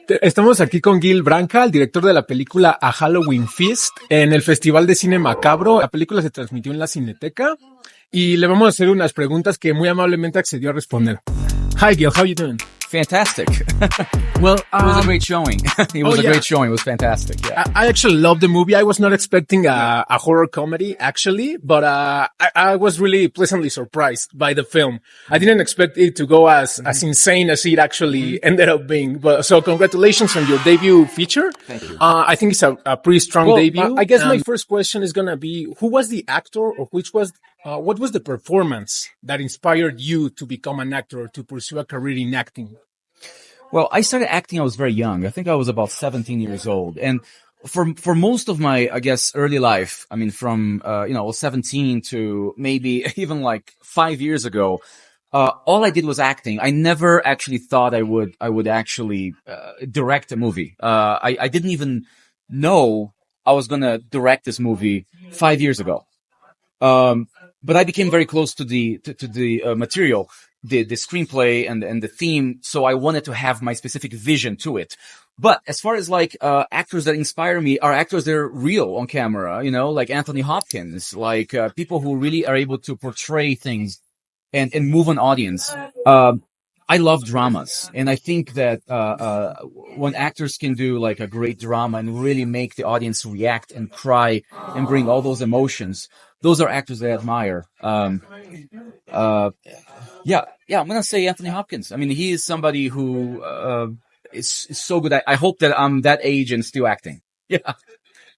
Estamos aquí con Guile Branco, el director de la película A Halloween Feast, en el Festival de Cine Macabro. La película se transmitió en la Cineteca y le vamos a hacer unas preguntas que muy amablemente accedió a responder. Hi Guile, how are you doing? Fantastic. Well, it was a great showing. It was a great showing. It was fantastic. Yeah. I actually loved the movie. I was not expecting a horror comedy, actually, but I was really pleasantly surprised by the film. I didn't expect it to go as insane as it actually ended up being. But so congratulations on your debut feature. Thank you. I think it's a pretty strong debut. I guess my And- first question is gonna be, who was the actor, or what was the performance that inspired you to become an actor, to pursue a career in acting? Well, I started acting. I was very young. I think I was about 17 years old. And for most of my, I guess, early life, I mean, from, 17 to maybe even like 5 years ago, all I did was acting. I never actually thought I would actually, direct a movie. I didn't even know I was going to direct this movie 5 years ago. But I became very close to the material, the screenplay and the theme. So I wanted to have my specific vision to it. But as far as like, actors that inspire me are actors that are real on camera, like Anthony Hopkins, like, people who really are able to portray things and move an audience. I love dramas, and I think that when actors can do like a great drama and really make the audience react and cry and bring all those emotions, those are actors that I admire. I'm gonna say Anthony Hopkins. I mean, he is somebody who is so good. I hope that I'm that age and still acting. Yeah.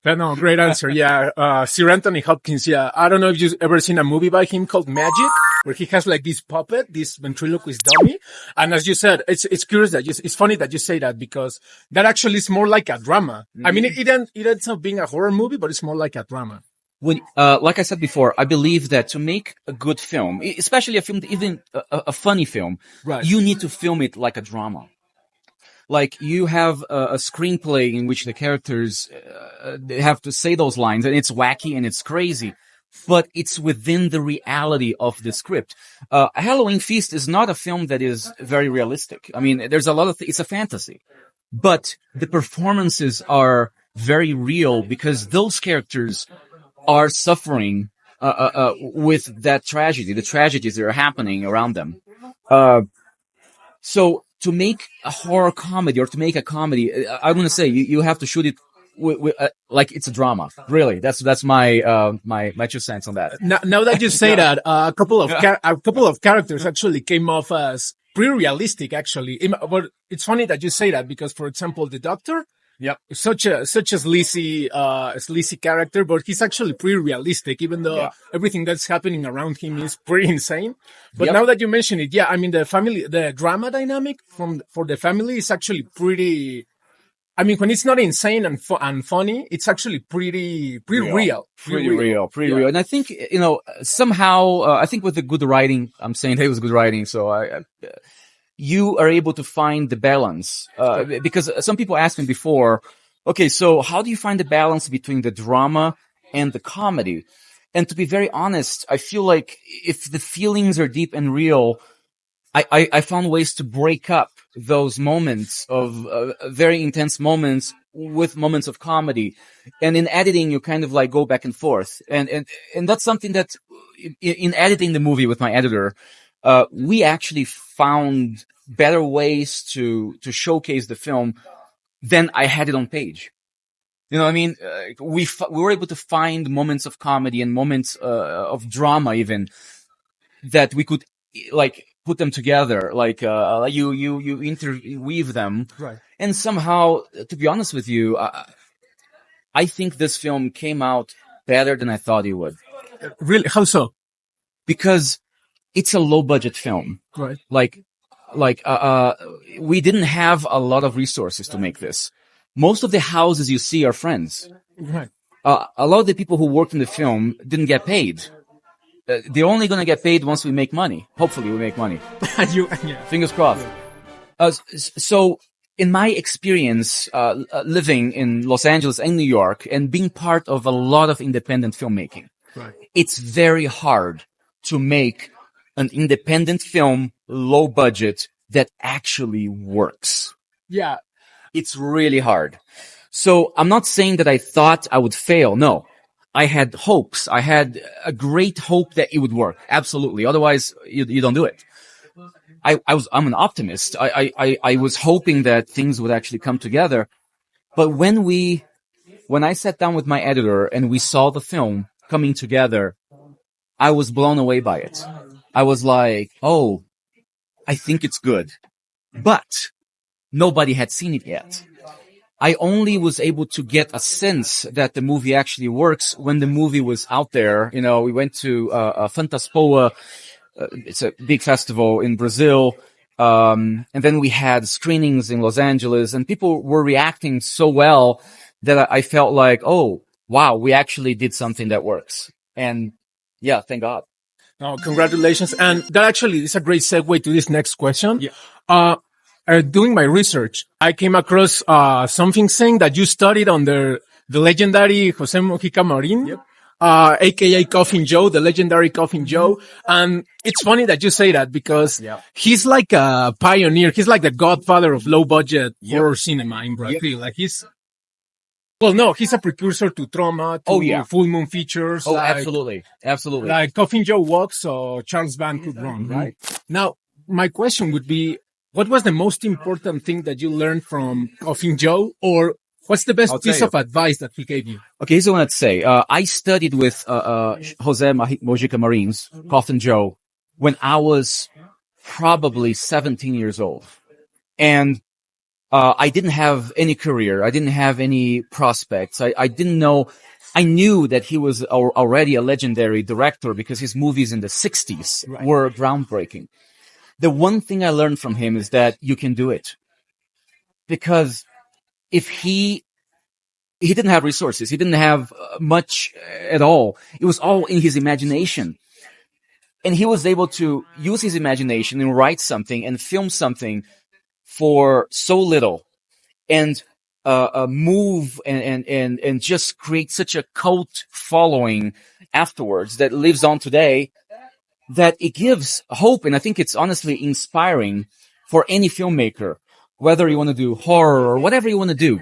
No, great answer. Yeah. Sir Anthony Hopkins. Yeah. I don't know if you've ever seen a movie by him called Magic, where he has like this puppet, this ventriloquist dummy. And as you said, it's curious that it's funny that you say that, because that actually is more like a drama. Mm-hmm. I mean, it ends up being a horror movie, but it's more like a drama. When, like I said before, I believe that to make a good film, especially a film, even a funny film, right, you need to film it like a drama. Like you have a screenplay in which the characters they have to say those lines, and it's wacky and it's crazy, but it's within the reality of the script. Halloween Feast is not a film that is very realistic. I mean, there's a lot of it's a fantasy, but the performances are very real because those characters are suffering with that tragedy, the tragedies that are happening around them. So to make a horror comedy or to make a comedy, I'm going to say you have to shoot it like it's a drama. Really, that's my my 2 cents on that. Now that you say that, a couple of characters actually came off as pretty realistic. Actually, but it's funny that you say that because, for example, the Doctor. Yep. Such a sleazy character, but he's actually pretty realistic, even though everything that's happening around him is pretty insane. But now that you mention it, I mean, the drama dynamic for the family is actually pretty. I mean, when it's not insane and funny, it's actually pretty real. Pretty real. And I think, somehow, I think with the good writing, I'm saying that it was good writing. So you are able to find the balance, because some people asked me before, okay, so how do you find the balance between the drama and the comedy? And to be very honest, I feel like if the feelings are deep and real, I found ways to break up those moments of very intense moments with moments of comedy. And in editing, you kind of like go back and forth. And that's something that in editing the movie with my editor, we actually found better ways to showcase the film than I had it on page. You know what I mean? We were able to find moments of comedy and moments of drama even that we could like put them together, like you interweave them. Right. And somehow, to be honest with you, I think this film came out better than I thought it would. Really? How so? Because it's a low budget film. Right. We didn't have a lot of resources to make this. Most of the houses you see are friends. Right. A lot of the people who worked in the film didn't get paid. They're only going to get paid once we make money. Hopefully we make money. Fingers crossed. So in my experience, living in Los Angeles and New York and being part of a lot of independent filmmaking, right, it's very hard to make an independent film, low budget, that actually works. Yeah. It's really hard. So I'm not saying that I thought I would fail. No, I had hopes. I had a great hope that it would work. Absolutely. Otherwise, you don't do it. I'm an optimist. I was hoping that things would actually come together. But when I sat down with my editor and we saw the film coming together, I was blown away by it. I was like, oh, I think it's good. But nobody had seen it yet. I only was able to get a sense that the movie actually works when the movie was out there. You know, we went to Fantaspoa. It's a big festival in Brazil. And then we had screenings in Los Angeles, and people were reacting so well that I felt like, oh, wow, we actually did something that works. And yeah, thank God. Oh, congratulations. And that actually is a great segue to this next question. Yeah. Doing my research, I came across something saying that you studied under the legendary Jose Mojica Marin, Yep. aka Coffin Joe, the legendary Coffin Joe. And it's funny that you say that because he's like a pioneer. He's like the godfather of low budget horror cinema in Brazil. Like he's a precursor to Trauma, to Full Moon Features. Oh, absolutely. Absolutely. Like Coffin Joe walks, so Charles Band could run, right? Now, my question would be, what was the most important thing that you learned from Coffin Joe, or what's the best piece of advice that he gave you? Okay, here's what I'd say. I studied with Jose Mojica Marin's Coffin Joe when I was probably 17 years old. And I didn't have any career. I didn't have any prospects. I didn't know. I knew that he was already a legendary director because his movies in the 60s were groundbreaking. The one thing I learned from him is that you can do it. Because if he didn't have resources, he didn't have much at all. It was all in his imagination. And he was able to use his imagination and write something and film something for so little and move and just create such a cult following afterwards that lives on today, that it gives hope. And I think it's honestly inspiring for any filmmaker, whether you want to do horror or whatever you want to do,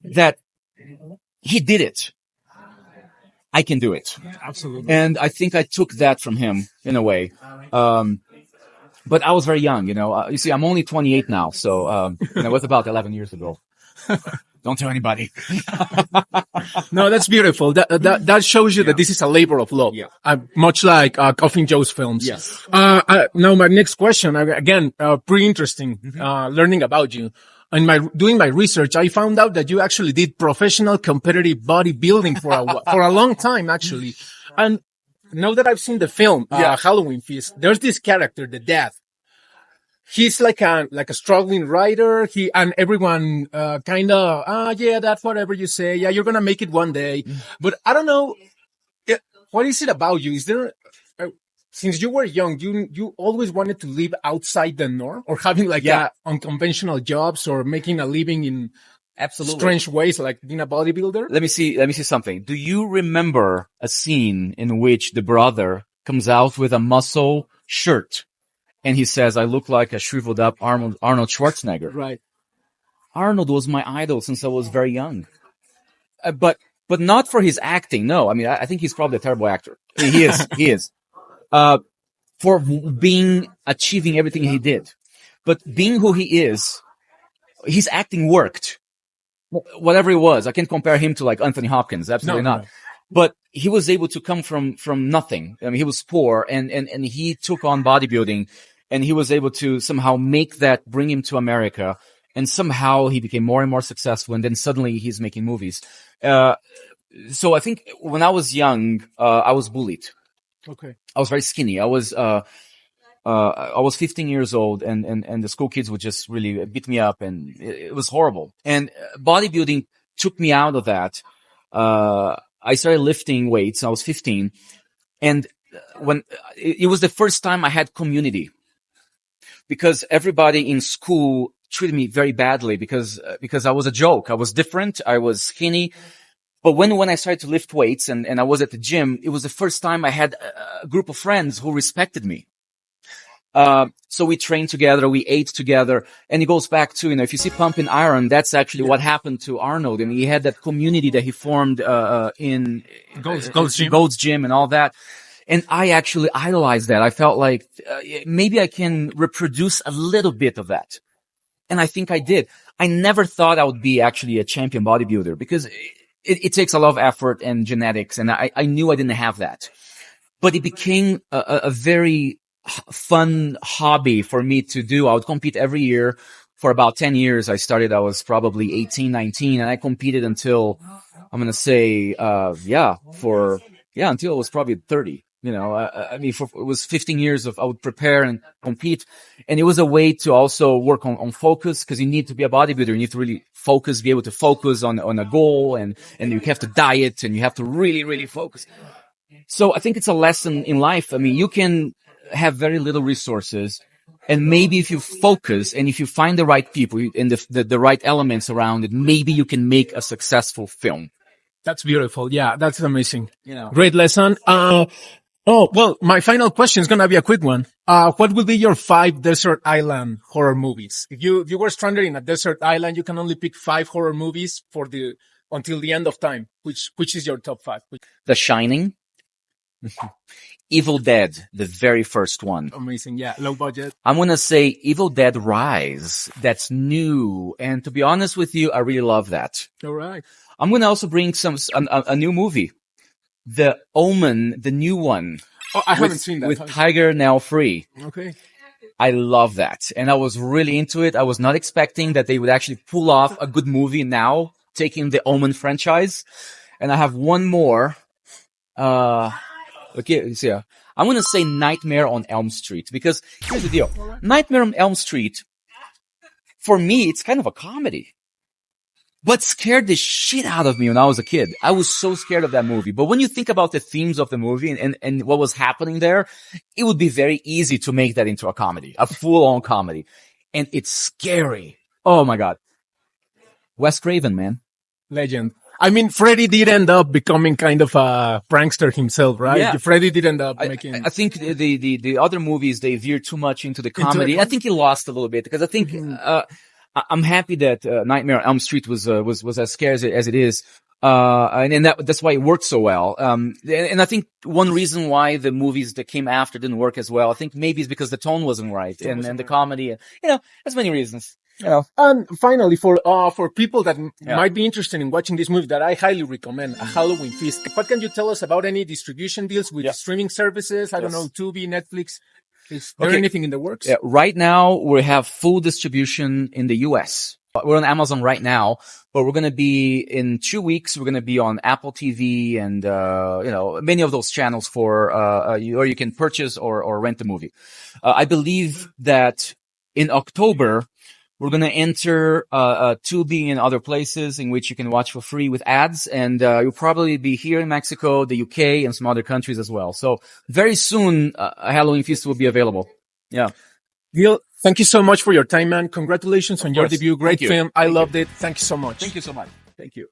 that he did it. I can do it. Absolutely. And I think I took that from him in a way. But I was very young, you know. You see, I'm only 28 now, so it was about 11 years ago. Don't tell anybody. No, that's beautiful. That shows you that this is a labor of love. Much like Coffin Joe's films. Yes. Now my next question, again, pretty interesting, learning about you. In doing my research, I found out that you actually did professional competitive bodybuilding for a long time, actually. And now that I've seen the film, Halloween Feast, there's this character, the Dad. He's like a struggling writer. And everyone, that's whatever you say. Yeah, you're going to make it one day. But I don't know. What is it about you? Is there, since you were young, you always wanted to live outside the norm, or having unconventional jobs, or making a living in strange ways, like being a bodybuilder? Let me see something. Do you remember a scene in which the brother comes out with a muscle shirt and he says, "I look like a shriveled up Arnold Schwarzenegger"? Right. Arnold was my idol since I was very young. But not for his acting. No, I mean, I think he's probably a terrible actor. He is. He is. For achieving everything he did. But being who he is, his acting worked. Whatever it was, I can't compare him to like Anthony Hopkins. Absolutely not. No. But he was able to come from nothing. I mean, he was poor and he took on bodybuilding, and he was able to somehow bring him to America. And somehow he became more and more successful. And then suddenly he's making movies. So I think when I was young, I was bullied. Okay. I was very skinny. I was 15 years old, and the school kids would just really beat me up, and it was horrible. And bodybuilding took me out of that. I started lifting weights. I was 15, and when it was the first time I had community, because everybody in school treated me very badly because I was a joke. I was different. I was skinny. But when I started to lift weights and I was at the gym, it was the first time I had a group of friends who respected me. So we trained together, we ate together, and it goes back to, if you see Pump and Iron, that's actually what happened to Arnold. I mean, he had that community that he formed, in Gold's Gym and all that. And I actually idolized that. I felt like maybe I can reproduce a little bit of that. And I think I did. I never thought I would be actually a champion bodybuilder because it takes a lot of effort and genetics. And I knew I didn't have that. But it became a very fun hobby for me to do. I would compete every year for about 10 years. I was probably 18, 19, and I competed until, I'm going to say, until I was probably 30. It was 15 years I would prepare and compete. And it was a way to also work on focus, because you need to be a bodybuilder. You need to really focus, be able to focus on a goal, and you have to diet, and you have to really, really focus. So I think it's a lesson in life. I mean, you can have very little resources, and maybe if you focus and if you find the right people and the right elements around it, maybe you can make a successful film. That's beautiful. Yeah, that's amazing. Great lesson. Well, my final question is going to be a quick one. What would be your 5 desert island horror movies? If you were stranded in a desert island, you can only pick 5 horror movies until the end of time. Which is your top 5? The Shining. Evil Dead, the very first one. Amazing. Yeah. Low budget. I'm going to say Evil Dead Rise. That's new. And to be honest with you, I really love that. All right. I'm going to also bring a new movie. The Omen, the new one. Oh, I haven't seen that. With Tiger Now Free. Okay. I love that. And I was really into it. I was not expecting that they would actually pull off a good movie now, taking the Omen franchise. And I have one more. Okay, so I'm going to say Nightmare on Elm Street, because here's the deal. Nightmare on Elm Street, for me, it's kind of a comedy. But scared the shit out of me when I was a kid. I was so scared of that movie. But when you think about the themes of the movie and what was happening there, it would be very easy to make that into a comedy, a full-on comedy. And it's scary. Oh my God. Wes Craven, man. Legend. I mean, Freddy did end up becoming kind of a prankster himself, right? Yeah. Freddy did end up making... I think the other movies, they veered too much into the comedy. I think he lost a little bit, because I think, I'm happy that Nightmare on Elm Street was as scary as it is. And that's why it worked so well. And I think one reason why the movies that came after didn't work as well, I think maybe is because the tone wasn't right, and the comedy, there's many reasons. And finally, for people that might be interested in watching this movie, that I highly recommend, A Halloween Feast. What can you tell us about any distribution deals with streaming services? I don't know, Tubi, Netflix. Is there anything in the works? Yeah, right now we have full distribution in the US. We're on Amazon right now, but we're going to be in 2 weeks. We're going to be on Apple TV and, many of those channels or you can purchase or rent the movie. I believe that in October, we're going to enter Tubi and other places in which you can watch for free with ads. And you'll probably be here in Mexico, the UK, and some other countries as well. So very soon, a Halloween Feast will be available. Yeah. Guile, thank you so much for your time, man. Congratulations on your debut. Great film. I loved it. Thank you so much. Thank you so much. Thank you.